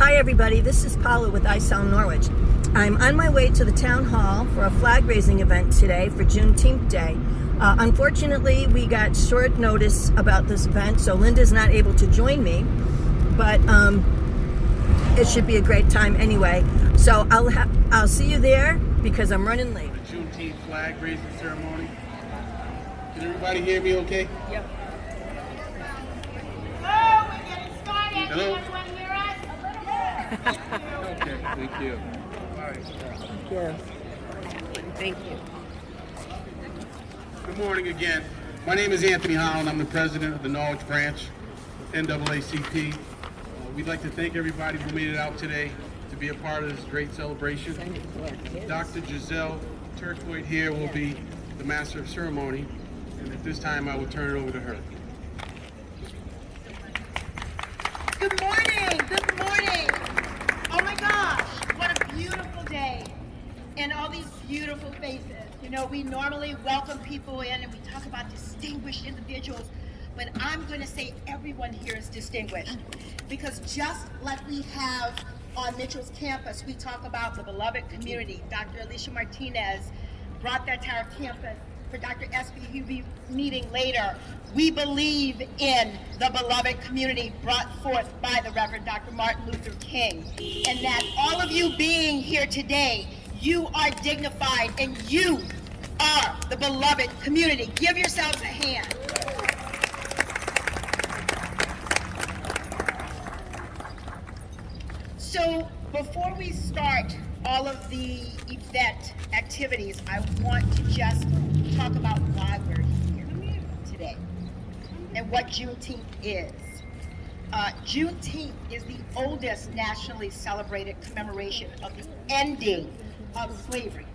Hi everybody, this is Paula with ISellNorwich. I'm on my way to the town hall for a flag raising event today for Juneteenth Day. Unfortunately, we got short notice about this event, so Linda's not able to join me, but it should be a great time anyway. So I'll see you there because I'm running late. The Juneteenth flag raising ceremony. Can everybody hear me okay? Yep. Oh, we're getting started. Hello? Can everyone hear us? Okay, thank you. All right. Yes. Thank you. Good morning again. My name is Anthony Holland. I'm the president of the Norwich branch of NAACP. We'd like to thank everybody who made it out today to be a part of this great celebration. Dr. Giselle Turcotte here will be the master of ceremony, and at this time I will turn it over to her. Good morning. Good morning. Oh my gosh, what a beautiful day. And all these beautiful faces. You know, we normally welcome people in and we talk about distinguished individuals, but I'm going to say everyone here is distinguished. Because just like we have on Mitchell's campus, we talk about the beloved community. Dr. Alicia Martinez brought that to our campus. For Dr. Espy, who'll be meeting later, we believe in the beloved community brought forth by the Reverend Dr. Martin Luther King. And that all of you being here today, you are dignified and you are the beloved community. Give yourselves a hand. So before we start all of the event activities, I want to just talk about why we're here today and what Juneteenth is. Juneteenth is the oldest nationally celebrated commemoration of the ending of slavery.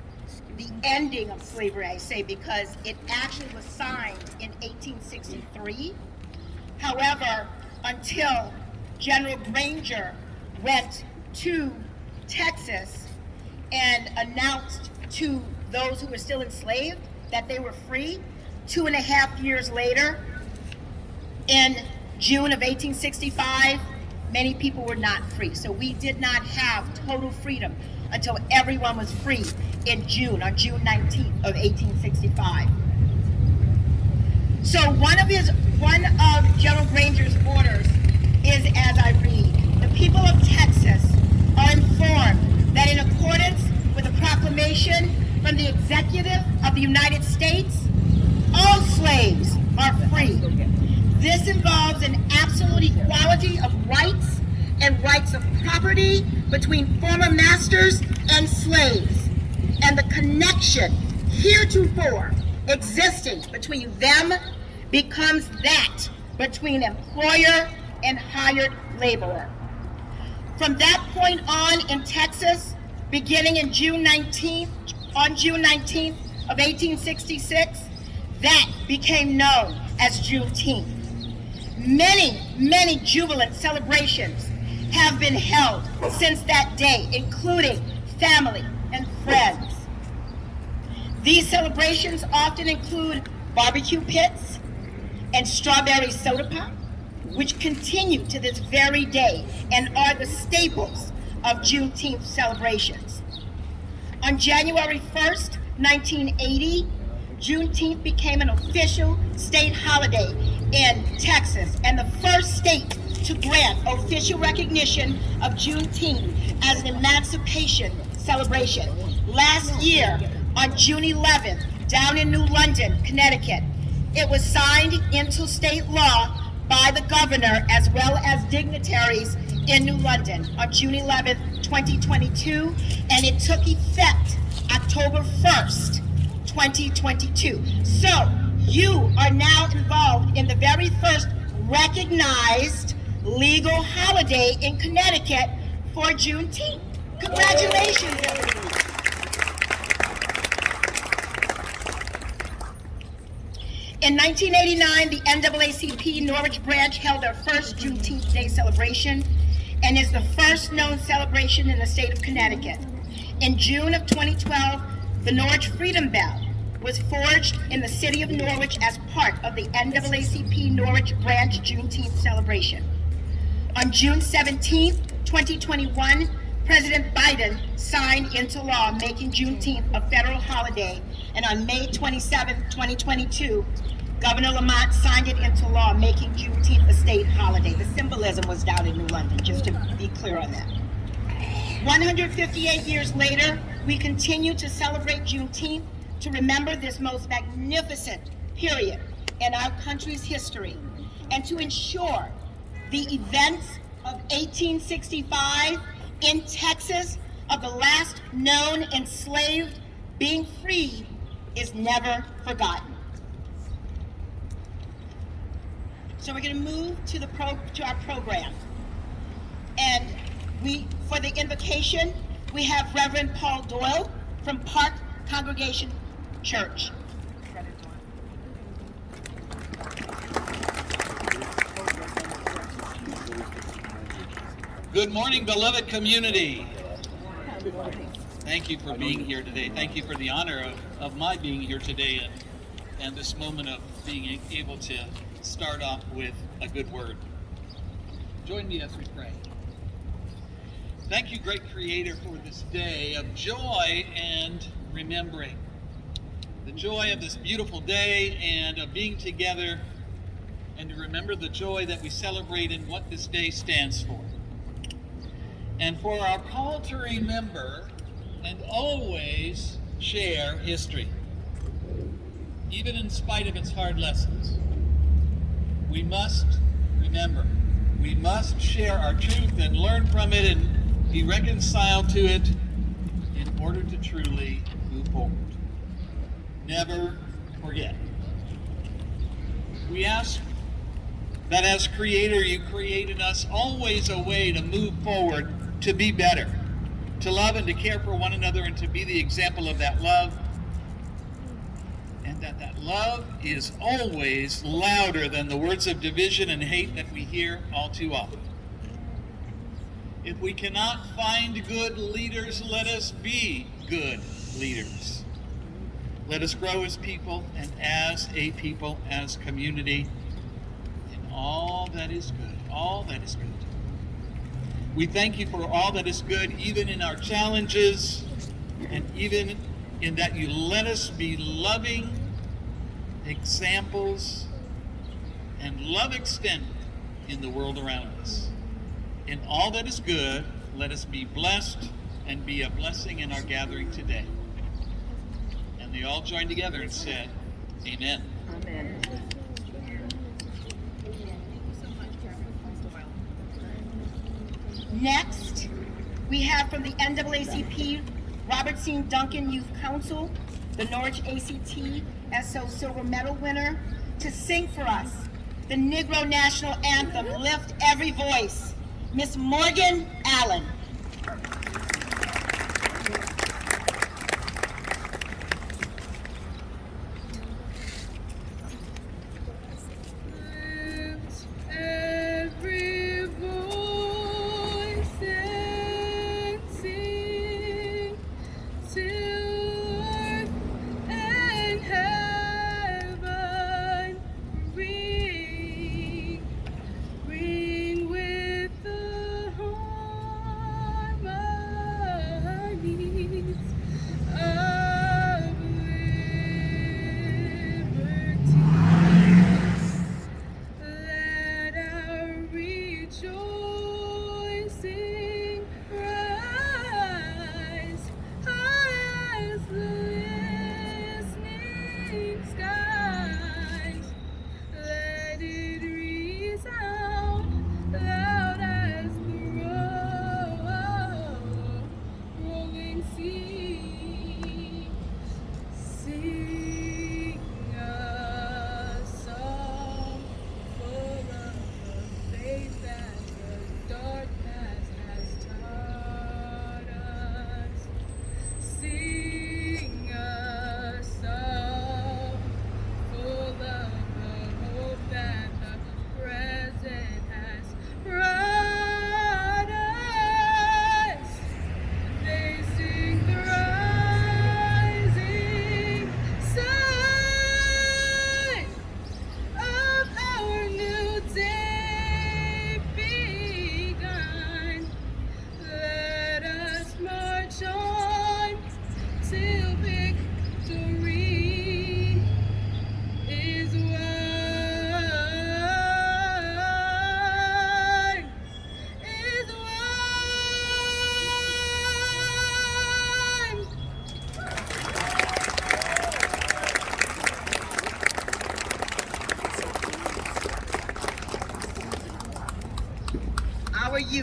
The ending of slavery, I say, because it actually was signed in 1863. However, until General Granger went to Texas and announced to those who were still enslaved that they were free, 2.5 years later, in June of 1865, many people were not free. So we did not have total freedom until everyone was free in June, on June 19th of 1865. So one of General Granger's orders is as I read. The people of Texas are informed that in accordance with a proclamation from the Executive of the United States, all slaves are free. This involves an absolute equality of rights and rights of property between former masters and slaves, and the connection heretofore existing between them becomes that between employer and hired laborer. From that point on in Texas, beginning in June 19th of 1866, that became known as Juneteenth. Many jubilant celebrations have been held since that day, including family and friends. These celebrations often include barbecue pits and strawberry soda pop, which continue to this very day and are the staples of Juneteenth celebrations. On January 1st, 1980, Juneteenth became an official state holiday in Texas and the first state to grant official recognition of Juneteenth as an emancipation celebration. Last year, on June 11th, down in New London, Connecticut, it was signed into state law by the governor as well as dignitaries in New London on June 11th, 2022, and it took effect October 1st, 2022. So you are now involved in the very first recognized legal holiday in Connecticut for Juneteenth. Congratulations, everyone. In 1989, the NAACP Norwich branch held their first Juneteenth Day celebration and is the first known celebration in the state of Connecticut. In June of 2012, the Norwich Freedom Bell was forged in the City of Norwich as part of the NAACP Norwich branch Juneteenth celebration. On June 17th, 2021, President Biden signed into law making Juneteenth a federal holiday, and on May 27, 2022, Governor Lamont signed it into law making Juneteenth a state holiday. The symbolism was down in New London, just to be clear on that. 158 years later, we continue to celebrate Juneteenth to remember this most magnificent period in our country's history, and to ensure the events of 1865 in Texas, of the last known enslaved being freed, is never forgotten. So we're going to move to our program, and for the invocation, we have Reverend Paul Doyle from Park Congregation Church. Good morning, beloved community. Thank you for being here today. Thank you for the honor of my being here today and this moment of being able to start off with a good word. Join me as we pray. Thank you, great Creator, for this day of joy and remembering. The joy of this beautiful day and of being together, and to remember the joy that we celebrate and what this day stands for. And for our call to remember and always share history, even in spite of its hard lessons. We must remember. We must share our truth and learn from it and be reconciled to it in order to truly move forward. Never forget. We ask that as Creator, you created us always a way to move forward, to be better, to love and to care for one another, and to be the example of that love. And that love is always louder than the words of division and hate that we hear all too often. If we cannot find good leaders, let us be good leaders. Let us grow as people and as a people, as community, in all that is good, all that is good. We thank you for all that is good, even in our challenges, and even in that you let us be loving examples and love extended in the world around us. In all that is good, let us be blessed and be a blessing in our gathering today. And they all joined together and said, Amen. Amen. Next, we have from the NAACP Robert C. Duncan Youth Council, the Norwich ACT SO Silver Medal winner, to sing for us the Negro National Anthem, Lift Every Voice, Miss Morgan Allen. Ring with the harmony.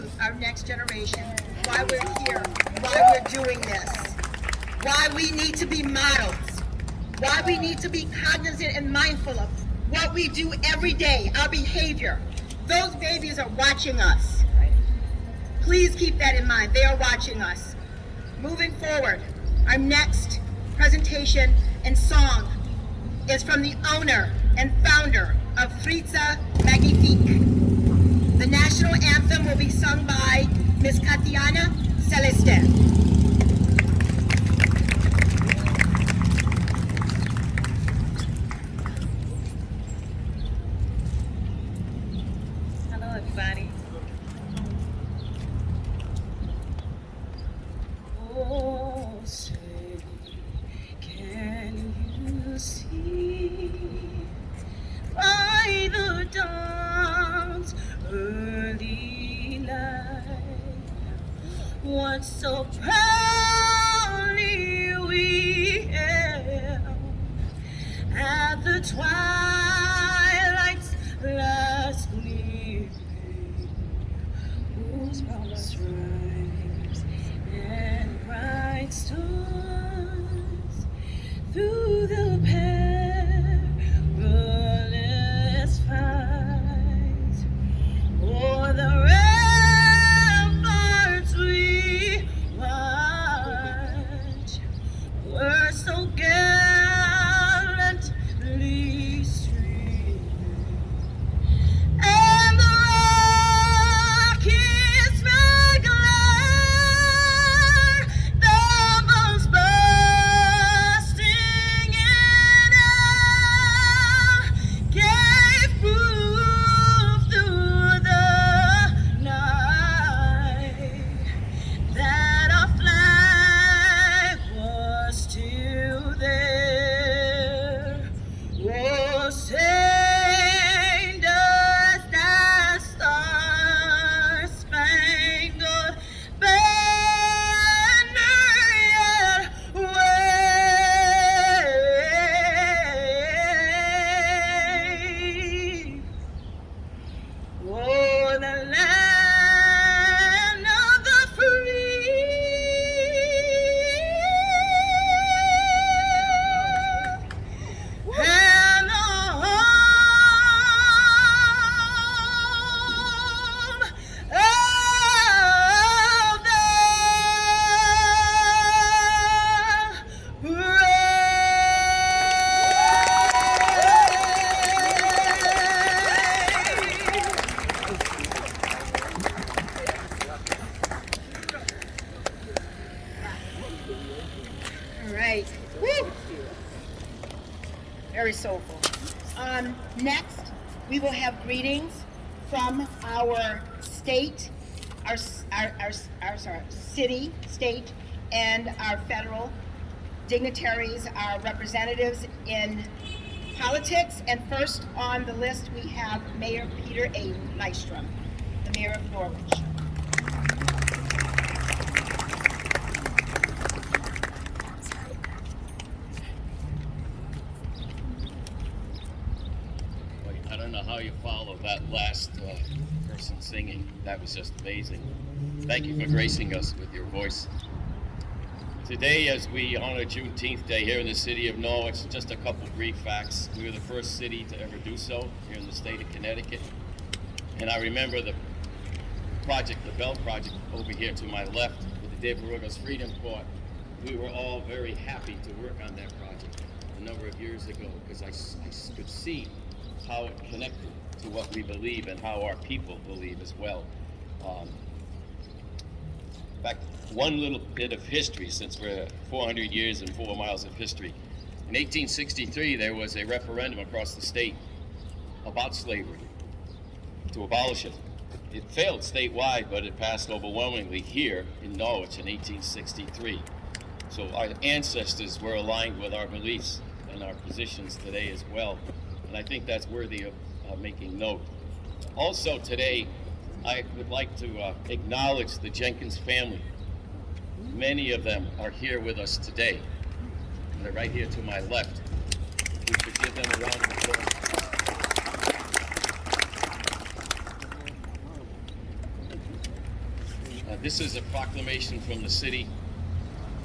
youth, our next generation, why we're here, why we're doing this, why we need to be models, why we need to be cognizant and mindful of what we do every day, our behavior. Those babies are watching us. Please keep that in mind. They are watching us. Moving forward, our next presentation and song is from the owner and founder of Fritza Magnifique. The national anthem will be sung by Ms. Tatiana Celestin. Hello, everybody. Oh, say, can you see by the dawn's early light what so proudly we hailed at the twilight's last gleaming, whose broad stripes and bright stars through the perilous fight o'er the ramparts we watch were so gallantly streaming, and the rockets red glare, the bombs bursting in air, gave proof through the night that our flag was still there. Oh, saint us that star-spangled banner yet wave. Oh, the land of the free, and the home of the brave. All right. Woo! Very soulful. Next, we will have greetings from our state, our city, state, and our federal dignitaries, our representatives in politics. And first on the list, we have Mayor Peter Nystrom, the Mayor of Norwich. I don't know how you follow that last person singing. That was just amazing. Thank you for gracing us with your voice. Today, as we honor Juneteenth Day here in the city of Norwich, just a couple brief facts. We were the first city to ever do so here in the state of Connecticut. And I remember the project, the Bell Project, over here to my left with the David Ruggles Freedom Court. We were all very happy to work on that project a number of years ago because I could see how it connected to what we believe and how our people believe as well. In fact, one little bit of history, since we're 400 years and 4 miles of history. In 1863, there was a referendum across the state about slavery, to abolish it. It failed statewide, but it passed overwhelmingly here in Norwich in 1863. So our ancestors were aligned with our beliefs and our positions today as well. And I think that's worthy of making note. Also today, I would like to acknowledge the Jenkins family. Many of them are here with us today. They're right here to my left. We should give them a round of applause. This is a proclamation from the city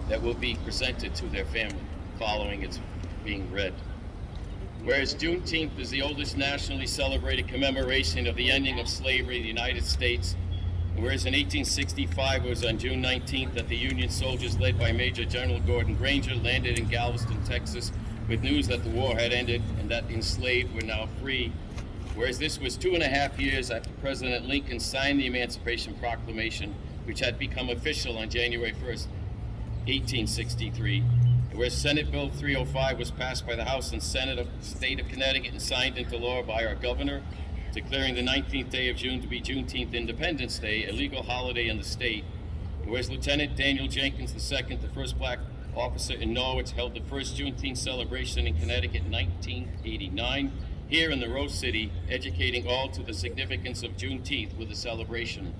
that will be presented to their family following its being read. Whereas Juneteenth is the oldest nationally celebrated commemoration of the ending of slavery in the United States, whereas in 1865 it was on June 19th that the Union soldiers led by Major General Gordon Granger landed in Galveston, Texas, with news that the war had ended and that the enslaved were now free. Whereas this was 2.5 years after President Lincoln signed the Emancipation Proclamation, which had become official on January 1st, 1863, where Senate Bill 305 was passed by the House and Senate of the State of Connecticut and signed into law by our governor, declaring the 19th day of June to be Juneteenth Independence Day, a legal holiday in the state. Whereas Lieutenant Daniel Jenkins II, the first black officer in Norwich, held the first Juneteenth celebration in Connecticut in 1989, here in the Rose City, educating all to the significance of Juneteenth with a celebration.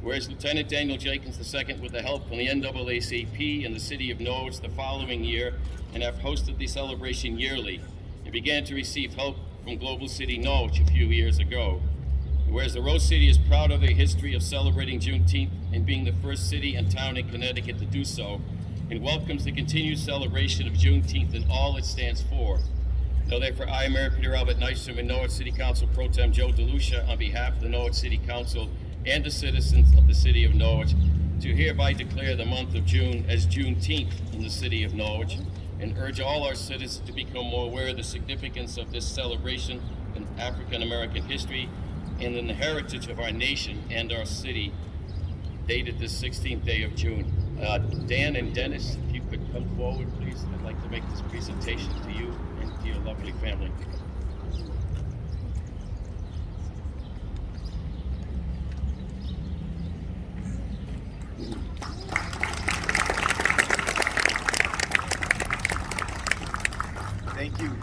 Whereas Lieutenant Daniel Jenkins II, with the help from the NAACP and the City of Norwich the following year, and have hosted the celebration yearly, and began to receive help from Global City Norwich a few years ago. Whereas the Rose City is proud of their history of celebrating Juneteenth and being the first city and town in Connecticut to do so, and welcomes the continued celebration of Juneteenth and all it stands for. Now therefore, I, Mayor Peter Nystrom, and Norwich City Council Pro Tem Joe DeLucia, on behalf of the Norwich City Council and the citizens of the City of Norwich, to hereby declare the month of June as Juneteenth in the City of Norwich, and urge all our citizens to become more aware of the significance of this celebration in African American history and in the heritage of our nation and our city, dated this 16th day of June. Dan and Dennis, if you could come forward, please. I'd like to make this presentation to you and to your lovely family.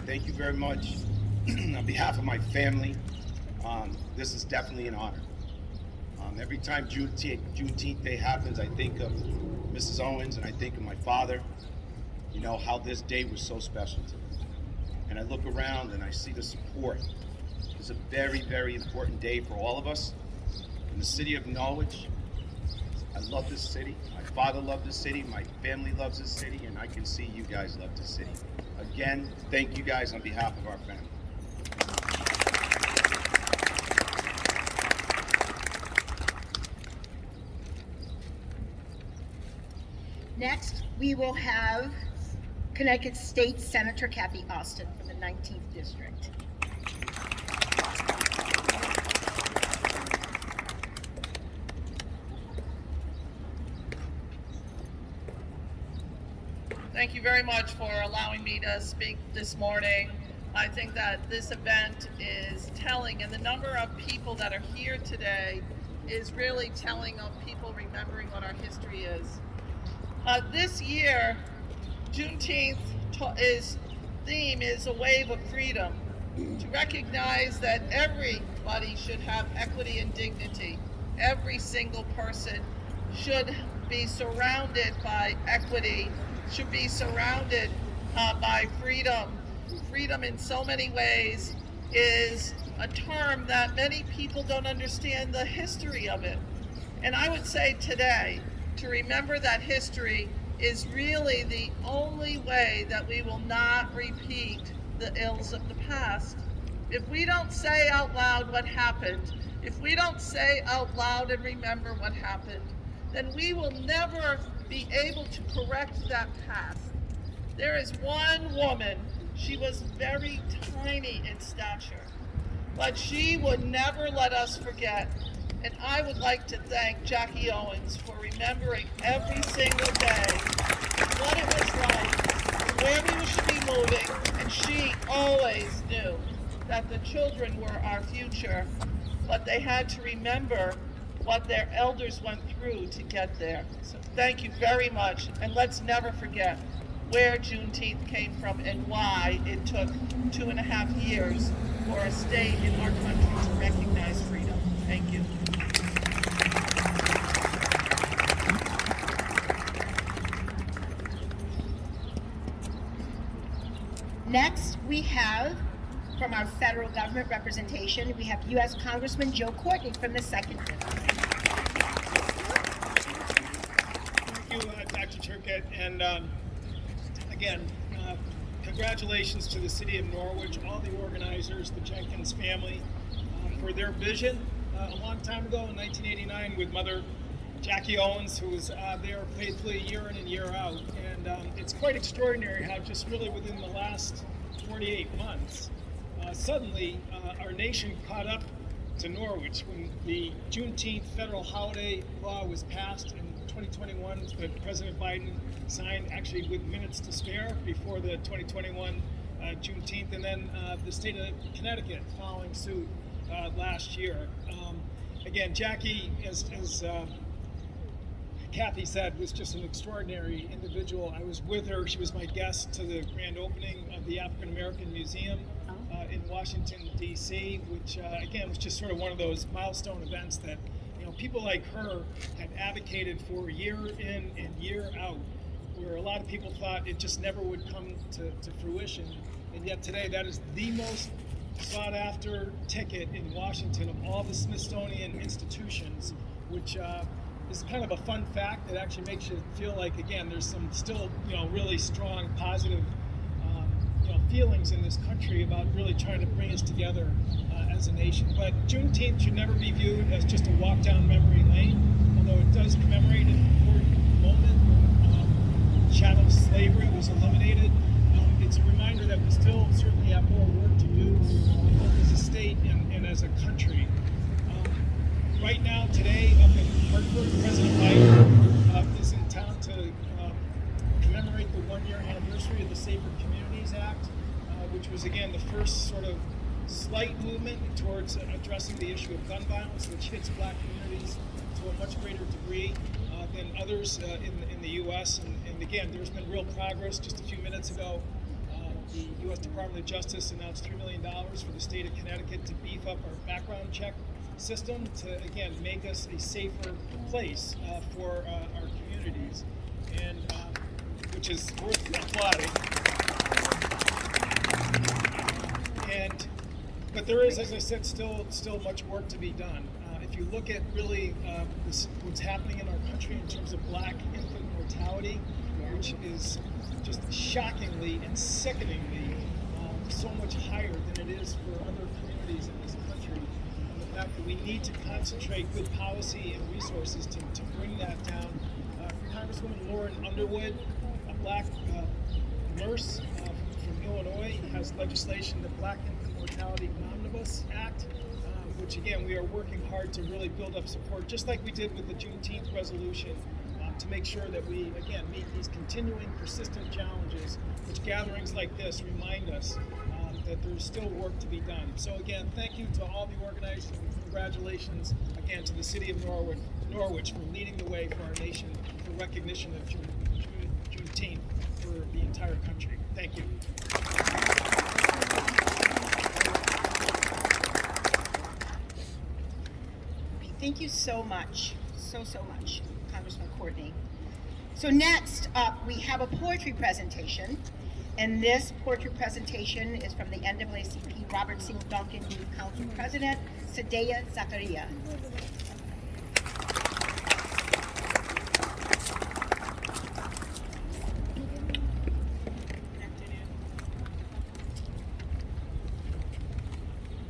Thank you very much. On behalf of my family, this is definitely an honor. Every time Juneteenth Day happens, I think of Mrs. Owens and I think of my father, you know, how this day was so special to me. And I look around and I see the support. It's a very, very important day for all of us. In the City of Norwich, I love this city. My father loved this city. My family loves this city. And I can see you guys love this city. Again, thank you guys on behalf of our family. Next, we will have Connecticut State Senator Cathy Osten from the 19th District. Thank you very much for allowing me to speak this morning. I think that this event is telling, and the number of people that are here today is really telling of people remembering what our history is. This year, Juneteenth theme is a wave of freedom, to recognize that everybody should have equity and dignity. Every single person should be surrounded by equity, should be surrounded by freedom. Freedom in so many ways is a term that many people don't understand the history of it. And I would say today, to remember that history is really the only way that we will not repeat the ills of the past. If we don't say out loud what happened, if we don't say out loud and remember what happened, then we will never be able to correct that past. There is one woman, she was very tiny in stature, but she would never let us forget. And I would like to thank Jackie Owens for remembering every single day what it was like, where we should be moving, and she always knew that the children were our future, but they had to remember what their elders went through to get there. So thank you very much, and let's never forget where Juneteenth came from and why it took 2.5 years for a state in our country to recognize freedom. Thank you. Next, we have, from our federal government representation, we have U.S. Congressman Joe Courtney from the 2nd District. Advocate, and again, congratulations to the City of Norwich, all the organizers, the Jenkins family, for their vision a long time ago in 1989 with Mother Jackie Owens, who was there faithfully year in and year out. And it's quite extraordinary how just really within the last 48 months, suddenly our nation caught up to Norwich when the Juneteenth federal holiday law was passed in 2021 that President Biden signed, actually with minutes to spare before the 2021 Juneteenth, and then the state of Connecticut following suit last year. Again, Jackie, as Cathy said, was just an extraordinary individual. I was with her. She was my guest to the grand opening of the African American Museum in Washington, D.C., which again was just sort of one of those milestone events that, you know, people like her had advocated for year in and year out, where a lot of people thought it just never would come to fruition. And yet today, that is the most sought after ticket in Washington of all the Smithsonian institutions, which is kind of a fun fact that actually makes you feel like, again, there's some still, you know, really strong, positive, feelings in this country about really trying to bring us together as a nation. But Juneteenth should never be viewed as just a walk down memory lane, although it does commemorate an important moment when chattel slavery was eliminated. It's a reminder that we still certainly have more work to do, both as a state and as a country. Right now, today, up in Hartford, President Biden is in town to commemorate the one-year anniversary of the Safer Communities Act, which was, again, the first sort of slight movement towards addressing the issue of gun violence, which hits black communities to a much greater degree than others in the U.S. And again, there's been real progress. Just a few minutes ago, the U.S. Department of Justice announced $3 million for the state of Connecticut to beef up our background check system to, again, make us a safer place for our communities, and which is worth applauding. But there is, as I said, still much work to be done. If you look at really what's happening in our country in terms of black infant mortality, which is just shockingly and sickeningly so much higher than it is for other communities in this country, and the fact that we need to concentrate good policy and resources to bring that down. Congresswoman Lauren Underwood, a black nurse from Illinois, has legislation, the Black Infant Mortality Omnibus Act, which again we are working hard to really build up support, just like we did with the Juneteenth resolution, to make sure that we again meet these continuing persistent challenges, which gatherings like this remind us that there's still work to be done. So again, thank you to all the organizers, and congratulations again to the City of Norwich for leading the way for our nation for recognition of Juneteenth for the entire country. Thank you. Thank you so much, so much, Congressman Courtney. So next up, we have a poetry presentation, and this poetry presentation is from the NAACP Robert C. Duncan Youth Council President, Sadea Zakaria.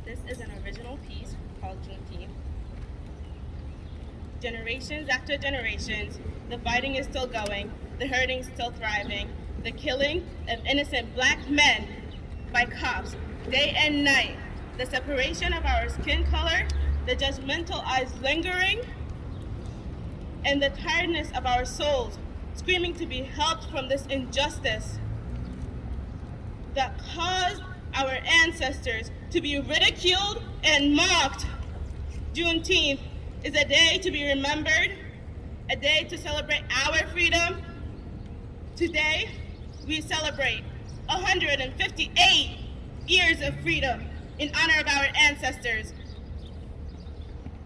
This is an original piece called Juneteenth. Generations after generations, the fighting is still going, the hurting still thriving, the killing of innocent black men by cops day and night, the separation of our skin color, the judgmental eyes lingering, and the tiredness of our souls screaming to be helped from this injustice that caused our ancestors to be ridiculed and mocked. Juneteenth is a day to be remembered, a day to celebrate our freedom. Today, we celebrate 158 years of freedom in honor of our ancestors.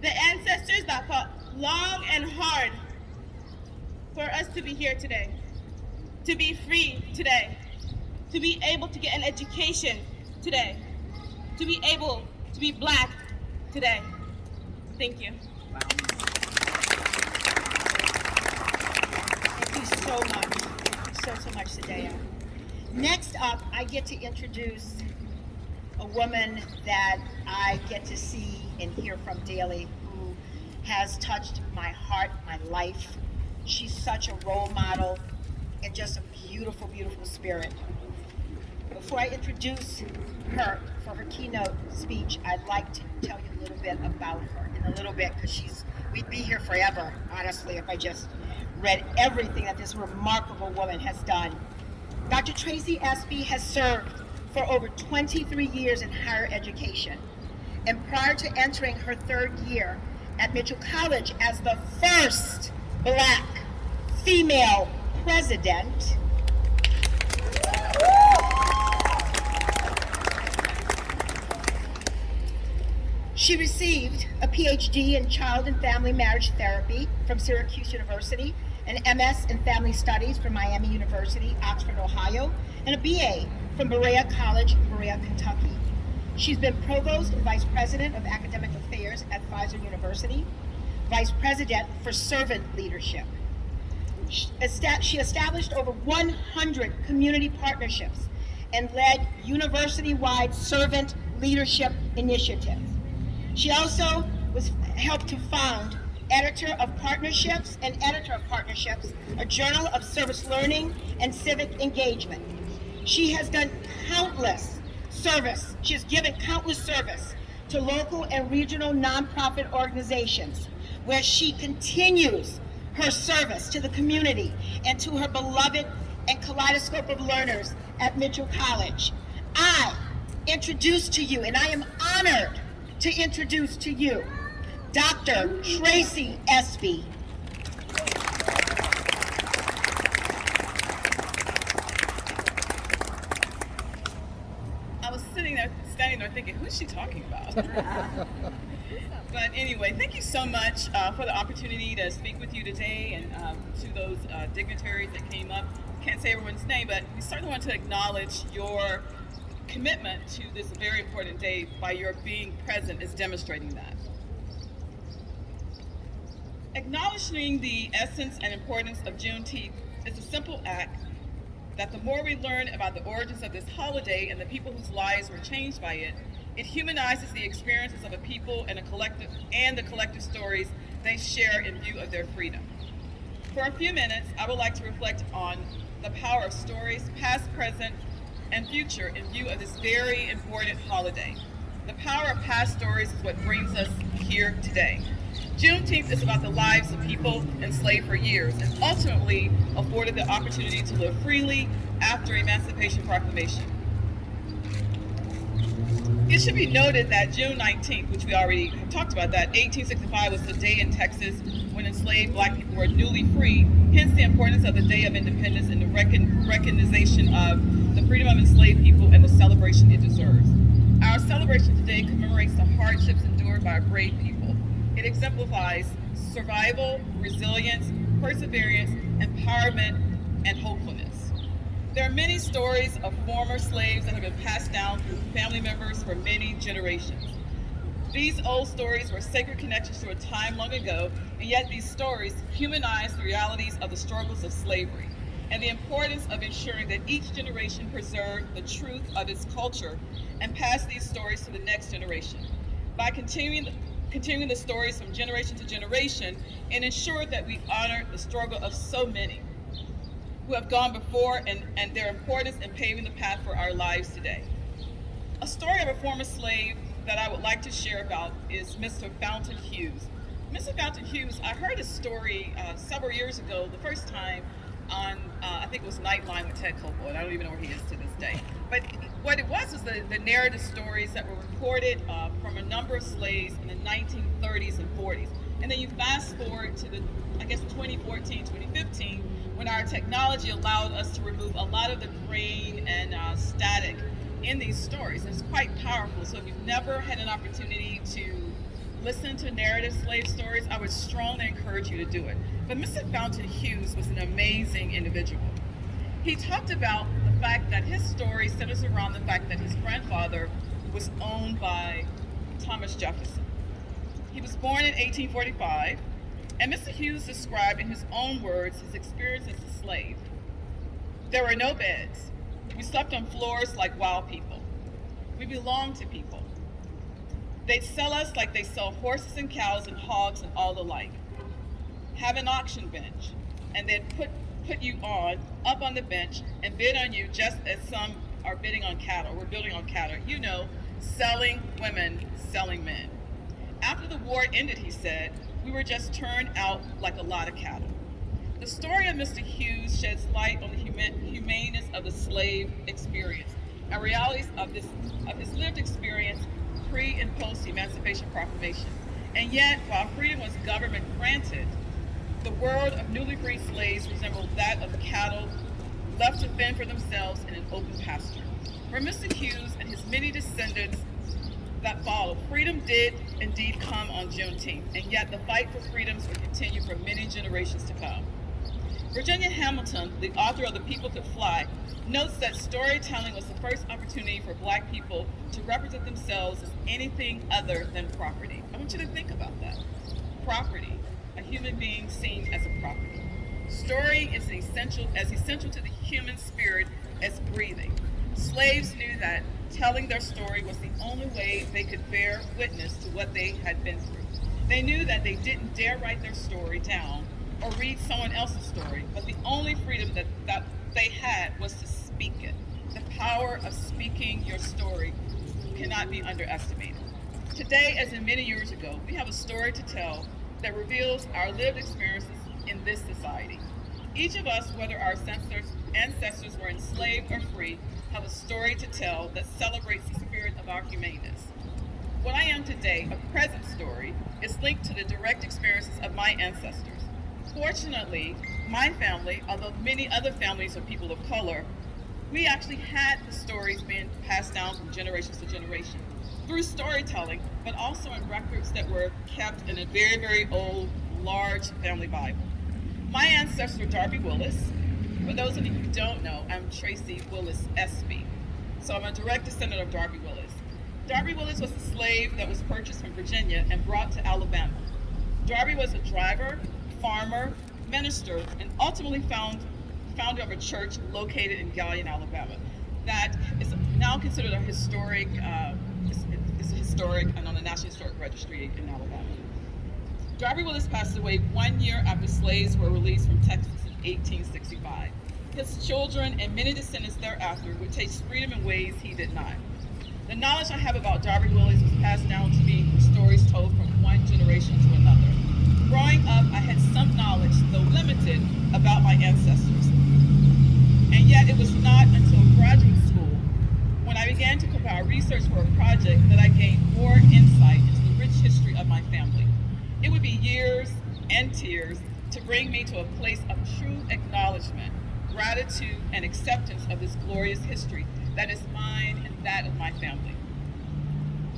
The ancestors that fought long and hard for us to be here today, to be free today, to be able to get an education today, to be able to be black today. Thank you. Thank you so much. so much, Sadea. Next up, I get to introduce a woman that I get to see and hear from daily, who has touched my heart, my life. She's such a role model and just a beautiful, beautiful spirit. Before I introduce her for her keynote speech, I'd like to tell you a little bit about her in a little bit, because we'd be here forever, honestly, if I just read everything that this remarkable woman has done. Dr. Tracey Espy has served for over 23 years in higher education. And prior to entering her third year at Mitchell College as the first Black female president, she received a PhD in Child and Family Marriage Therapy from Syracuse University, an MS in Family Studies from Miami University, Oxford, Ohio, and a BA from Berea College, Berea, Kentucky. She's been Provost and Vice President of Academic Affairs at Pfizer University, Vice President for Servant Leadership. She established over 100 community partnerships and led university-wide servant leadership initiatives. She also helped to found editor of Partnerships, a journal of service learning and civic engagement. She has done countless service. She has given countless service to local and regional nonprofit organizations, where she continues her service to the community and to her beloved and kaleidoscope of learners at Mitchell College. I introduce to you, and I am honored to introduce to you, Dr. Tracey Espy. I was standing there thinking, who's she talking about? But anyway, thank you so much for the opportunity to speak with you today, and to those dignitaries that came up. Can't say everyone's name, but we certainly want to acknowledge your commitment to this very important day by your being present is demonstrating that. Acknowledging the essence and importance of Juneteenth is a simple act that the more we learn about the origins of this holiday and the people whose lives were changed by it, it humanizes the experiences of a people and the collective stories they share in view of their freedom. For a few minutes, I would like to reflect on the power of stories, past, present, and future in view of this very important holiday. The power of past stories is what brings us here today. Juneteenth is about the lives of people enslaved for years and ultimately afforded the opportunity to live freely after Emancipation Proclamation. It should be noted that June 19th, which we already have talked about, that 1865 was the day in Texas when enslaved Black people were newly free, hence the importance of the Day of Independence and the recognition of the freedom of enslaved people and the celebration it deserves. Our celebration today commemorates the hardships endured by our brave people. It exemplifies survival, resilience, perseverance, empowerment, and hopefulness. There are many stories of former slaves that have been passed down through family members for many generations. These old stories were sacred connections to a time long ago, and yet these stories humanize the realities of the struggles of slavery and the importance of ensuring that each generation preserve the truth of its culture and pass these stories to the next generation. By continuing the stories from generation to generation and ensure that we honor the struggle of so many who have gone before and their importance in paving the path for our lives today. A story of a former slave that I would like to share about is Mr. Fountain Hughes. Mr. Fountain Hughes, I heard his story several years ago, the first time on, I think it was Nightline with Ted Koppel, and I don't even know where he is to this day. But what it was the narrative stories that were reported from a number of slaves in the 1930s and 40s. And then you fast forward to 2014, 2015, when our technology allowed us to remove a lot of the grain and static in these stories. And it's quite powerful. So if you've never had an opportunity to listen to narrative slave stories, I would strongly encourage you to do it. But Mr. Fountain Hughes was an amazing individual. He talked about the fact that his story centers around the fact that his grandfather was owned by Thomas Jefferson. He was born in 1845, and Mr. Hughes described in his own words his experience as a slave. There were no beds. We slept on floors like wild people. We belonged to people. They'd sell us like they sell horses and cows and hogs and all the like. Have an auction bench, and they'd put you up on the bench and bid on you just as some are bidding on cattle. We're building on cattle. You know, selling women, selling men. After the war ended, he said, we were just turned out like a lot of cattle. The story of Mr. Hughes sheds light on the humaneness of the slave experience and realities of his lived experience pre and post Emancipation Proclamation. And yet, while freedom was government granted, the world of newly freed slaves resembled that of cattle left to fend for themselves in an open pasture. For Mr. Hughes and his many descendants that followed, freedom did indeed come on Juneteenth, and yet the fight for freedoms would continue for many generations to come. Virginia Hamilton, the author of The People Could Fly, notes that storytelling was the first opportunity for Black people to represent themselves as anything other than property. I want you to think about that. Property, a human being seen as a property. Story is as essential to the human spirit as breathing. Slaves knew that telling their story was the only way they could bear witness to what they had been through. They knew that they didn't dare write their story down or read someone else's story, but the only freedom that they had was to speak it. The power of speaking your story cannot be underestimated. Today, as in many years ago, we have a story to tell that reveals our lived experiences in this society. Each of us, whether our ancestors were enslaved or free, have a story to tell that celebrates the spirit of our humaneness. What I am today, a present story, is linked to the direct experiences of my ancestors. Fortunately, my family, although many other families of people of color, we actually had the stories being passed down from generations to generation through storytelling, but also in records that were kept in a very, very old, large family Bible. My ancestor, Darby Willis. For those of you who don't know, I'm Tracey Espy. So I'm a direct descendant of Darby Willis. Darby Willis was a slave that was purchased from Virginia and brought to Alabama. Darby was a driver, farmer, minister, and ultimately founder of a church located in Galion, Alabama. That is now considered a historic, and on the National Historic Registry in Alabama. Darby Willis passed away 1 year after slaves were released from Texas in 1865. His children and many descendants thereafter would taste freedom in ways he did not. The knowledge I have about Darby Willis was passed down to me from stories told from one generation to another. Growing up, I had some knowledge, though limited, about my ancestors. And yet it was not until graduate school, when I began to compile research for a project, that I gained more insight into the rich history of my family. It would be years and tears to bring me to a place of true acknowledgement, gratitude, and acceptance of this glorious history that is mine and that of my family.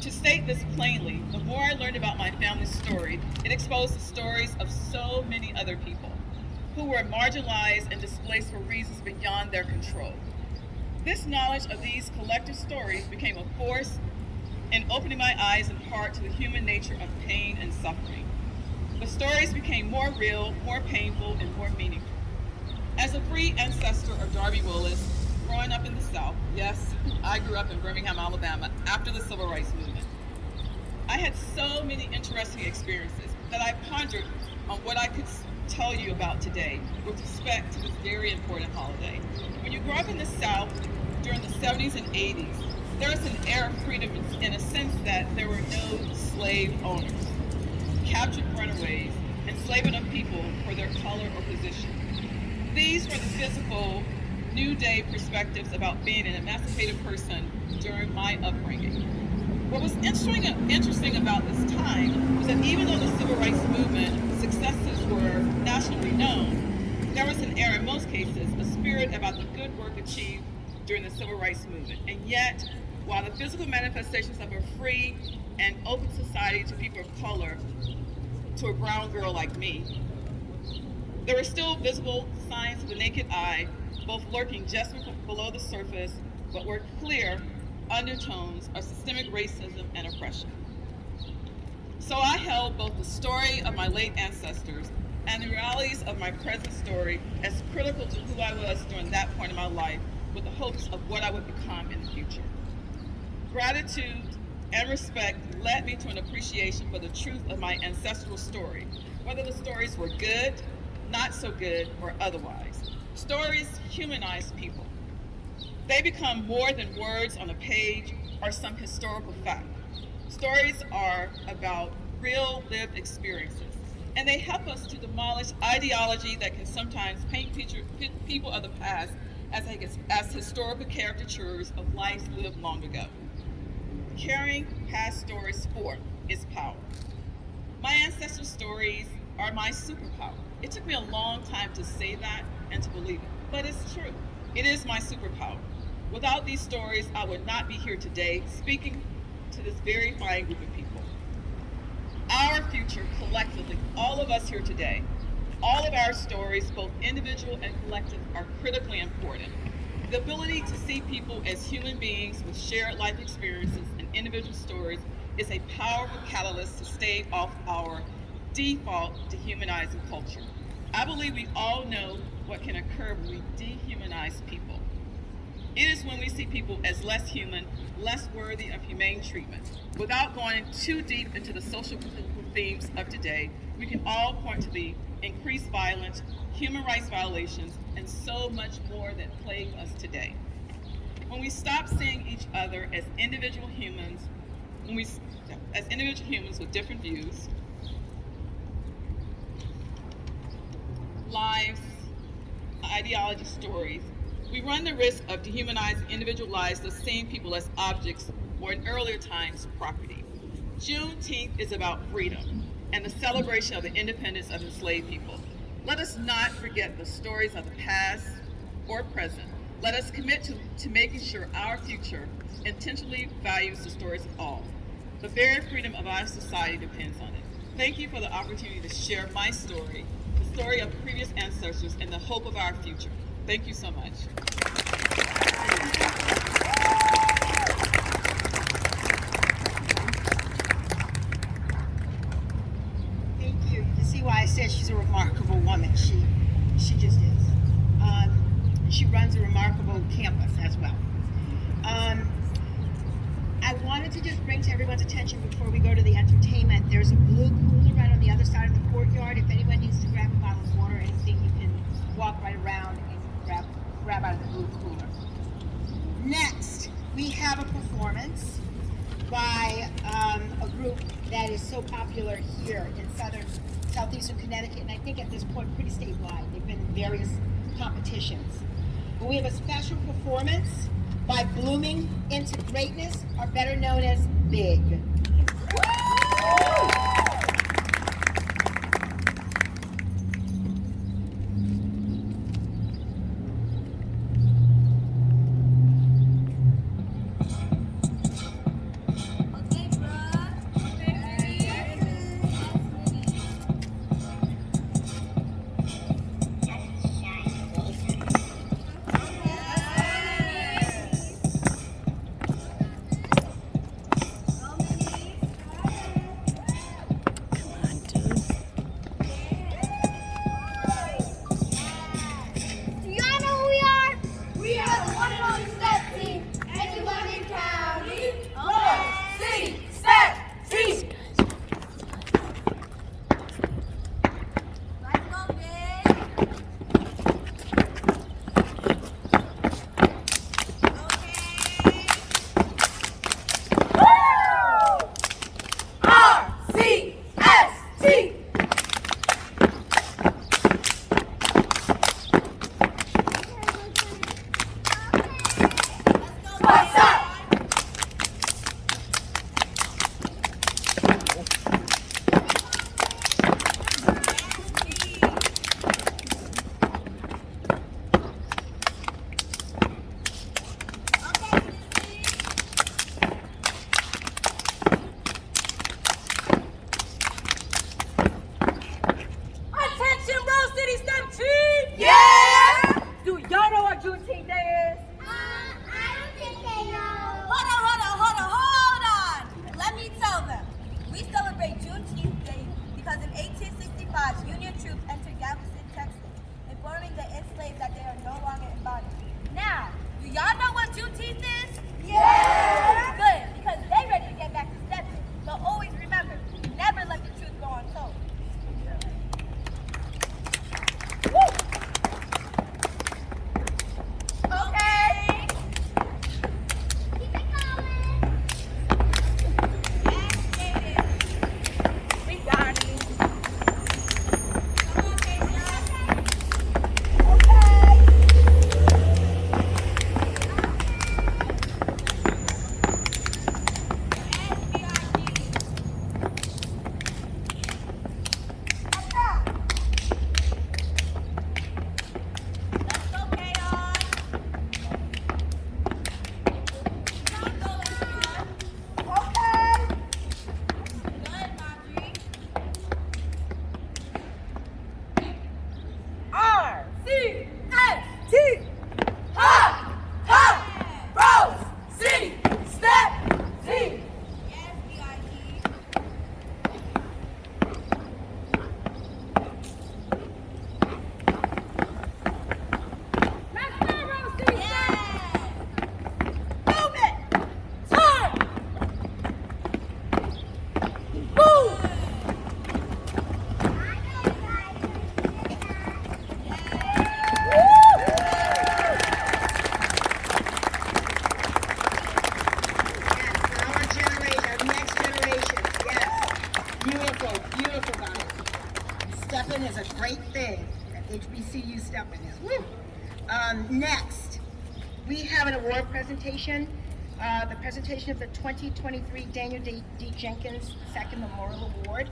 To state this plainly, the more I learned about my family's story, it exposed the stories of so many other people who were marginalized and displaced for reasons beyond their control. This knowledge of these collective stories became a force in opening my eyes and heart to the human nature of pain and suffering. The stories became more real, more painful, and more meaningful. As a free ancestor of Darby Willis, growing up in the South, yes, I grew up in Birmingham, Alabama, after the Civil Rights Movement. I had so many interesting experiences that I pondered on what I could tell you about today with respect to this very important holiday. When you grow up in the South during the 70s and 80s, there was an era of freedom in a sense that there were no slave owners, captured runaways, enslavement of people for their color or position. These were the physical, new day perspectives about being an emancipated person during my upbringing. What was interesting about this time was that even though the Civil Rights Movement successes were nationally known, there was an era, in most cases, a spirit about the good work achieved during the Civil Rights Movement. And yet, while the physical manifestations of a free and open society to people of color, to a brown girl like me, there were still visible signs to the naked eye, both lurking just below the surface, but were clear undertones of systemic racism and oppression. So I held both the story of my late ancestors and the realities of my present story as critical to who I was during that point in my life with the hopes of what I would become in the future. Gratitude and respect led me to an appreciation for the truth of my ancestral story, whether the stories were good, not so good, or otherwise. Stories humanize people. They become more than words on a page or some historical fact. Stories are about real lived experiences, and they help us to demolish ideology that can sometimes paint people of the past as historical caricatures of lives lived long ago. Carrying past stories forth is power. My ancestral stories are my superpower. It took me a long time to say that and to believe it, but it's true. It is my superpower. Without these stories, I would not be here today speaking to this very fine group of people. Our future, collectively, all of us here today, all of our stories, both individual and collective, are critically important. The ability to see people as human beings with shared life experiences and individual stories is a powerful catalyst to stave off our default dehumanizing culture. I believe we all know what can occur when we dehumanize people. It is when we see people as less human, less worthy of humane treatment. Without going too deep into the social themes of today, we can all point to the increased violence, human rights violations, and so much more that plague us today. When we stop seeing each other as individual humans, with different views, lives, ideology, stories, we run the risk of dehumanizing individual lives of seeing people as objects or in earlier times, property. Juneteenth is about freedom and the celebration of the independence of enslaved people. Let us not forget the stories of the past or present. Let us commit to making sure our future intentionally values the stories of all. The very freedom of our society depends on it. Thank you for the opportunity to share my story, the story of previous ancestors, and the hope of our future. Thank you so much. Thank you. You can see why I said she's a remarkable woman. She just is. She runs a remarkable campus as well. I wanted to just bring to everyone's attention before we go to the entertainment, there's a blue cooler right on the other side of the courtyard. If anyone needs to grab a bottle of water or anything, you can walk right around and grab out of the blue cooler. Next, we have a performance by a group that is so popular here in southeastern Connecticut, and I think at this point pretty statewide. They've been in various competitions. But we have a special performance by Blooming into Greatness, or better known as B.I.G. C-S-T. Ha! Ha! Rose! C! Step! T! Yes, B.I.G. Let's go, Rose! Yeah! Move it! Turn! Move! Our generation, our next generation, yes. Beautiful, beautiful, guys. Stepping is a great thing. HBCU stepping is. Woo! Next, we have an award presentation. The presentation of the 2023 Daniel D. Jenkins Second Memorial Award.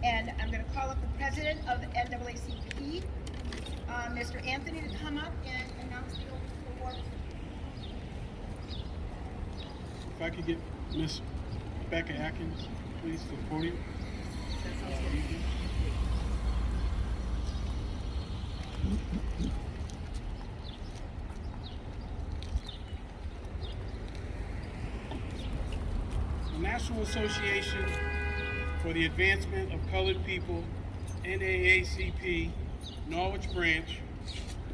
And I'm going to call up the president of the NAACP, Mr. Anthony, to come up and announce the award. If I could get Miss Becca Atkins, please, to the podium. The National Association for the Advancement of Colored People, NAACP, Norwich Branch,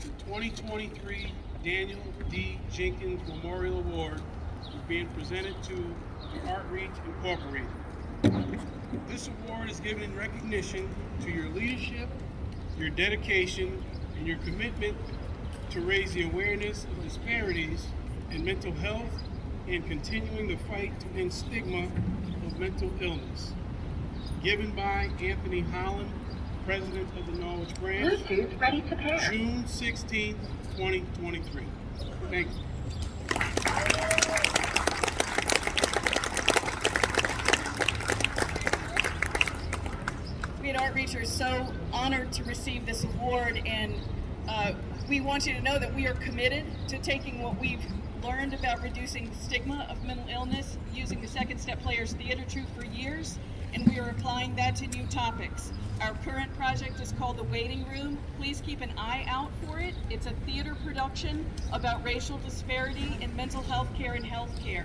the 2023 Daniel D. Jenkins Memorial Award is being presented to the Outreach Incorporated. This award is given in recognition to your leadership, your dedication, and your commitment to raise the awareness of disparities in mental health and continuing the fight to end stigma of mental illness. Given by Anthony Holland, President of the Norwich Branch, Bluetooth ready to pair. June 16, 2023. Thank you. We at Outreach are so honored to receive this award, and we want you to know that we are committed to taking what we've learned about reducing stigma of mental illness, using the Second Step Players Theater Troupe for years, and we are applying that to new topics. Our current project is called The Waiting Room. Please keep an eye out for it. It's a theater production about racial disparity in mental health care and health care.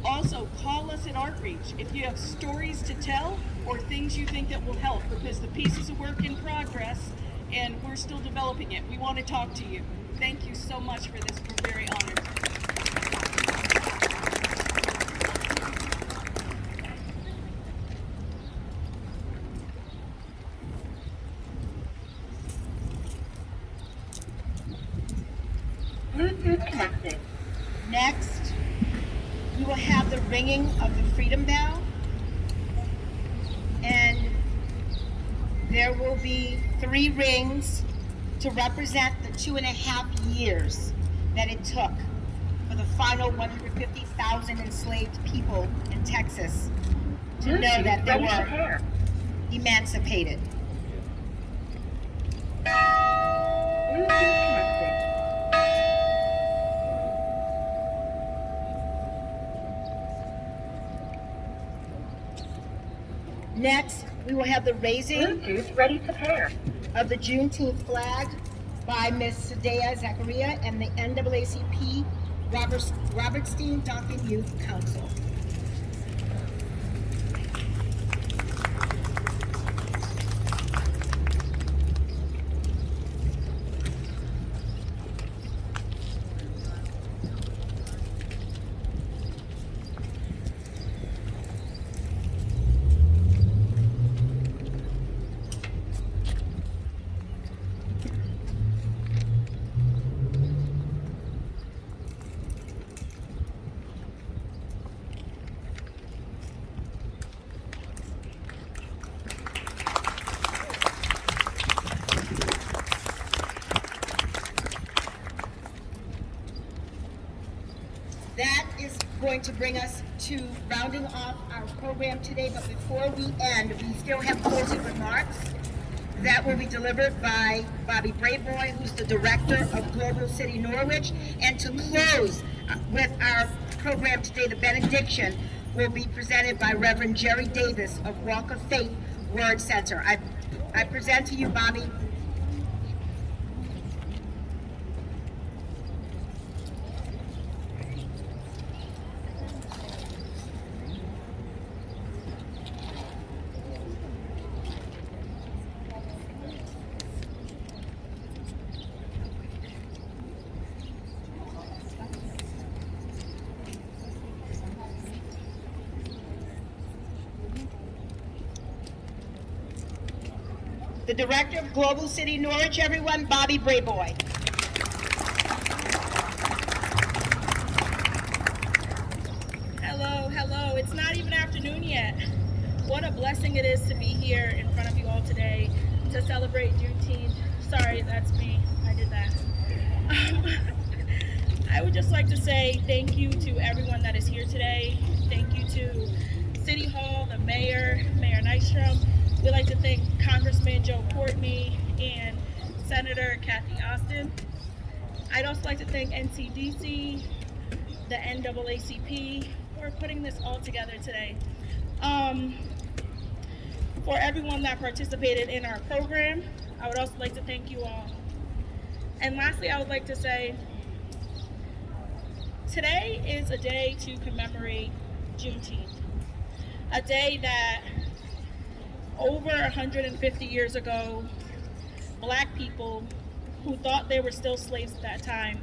Also, call us at Outreach if you have stories to tell or things you think that will help, because the piece is a work in progress and we're still developing it. We want to talk to you. Thank you so much for this. We're very honored. Bluetooth connected. Next, we will have the ringing of the Freedom Bell. And there will be 3 rings to represent the 2.5 years that it took for the final 150,000 enslaved people in Texas to know that they were emancipated. Bluetooth connected. Next, we will have the raising ready to pair of the Juneteenth flag by Ms. Sadea Zachariah and the NAACP Robertstein Duncan Youth Council. That is going to bring us to rounding off our program today, but before we end, we still have closing remarks that will be delivered by Bobby Brayboy, who's the director of Global City Norwich. And to close with our program today, the benediction will be presented by Reverend Jerry Davis of Walk of Faith Word Center. I present to you, Bobby. the Director of Global City Norwich, everyone, Bobby Brayboy. Hello. It's not even afternoon yet. What a blessing it is to be here in front of you all today to celebrate Juneteenth. Sorry, that's me. I did that. I would just like to say thank you to everyone that is here today. Thank you to City Hall, the Mayor Nystrom. We'd like to thank Congressman Joe Courtney and Senator Cathy Osten. I'd also like to thank NCDC, the NAACP, for putting this all together today. For everyone that participated in our program, I would also like to thank you all. And lastly, I would like to say, today is a day to commemorate Juneteenth, a day that over 150 years ago, Black people who thought they were still slaves at that time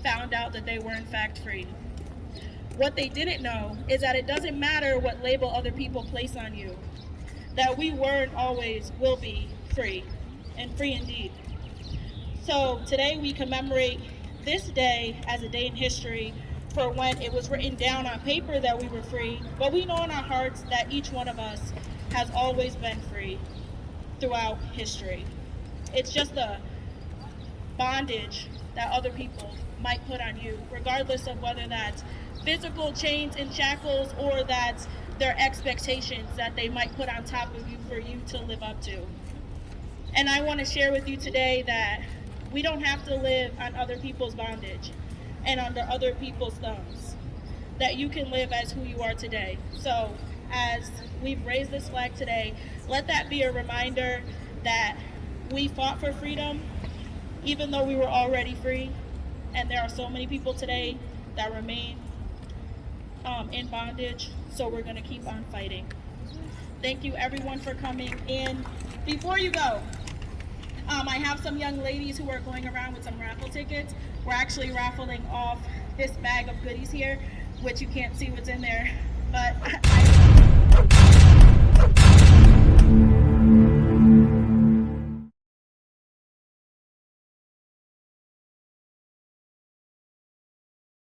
found out that they were in fact free. What they didn't know is that it doesn't matter what label other people place on you, that we were and always will be free, and free indeed. So today we commemorate this day as a day in history for when it was written down on paper that we were free, but we know in our hearts that each one of us has always been free throughout history. It's just the bondage that other people might put on you, regardless of whether that's physical chains and shackles or that's their expectations that they might put on top of you for you to live up to. And I want to share with you today that we don't have to live on other people's bondage and under other people's thumbs, that you can live as who you are today. So as we've raised this flag today, let that be a reminder that we fought for freedom even though we were already free, and there are so many people today that remain in bondage, so we're going to keep on fighting. Thank you everyone for coming in. Before you go, I have some young ladies who are going around with some raffle tickets. We're actually raffling off this bag of goodies here, which you can't see what's in there, but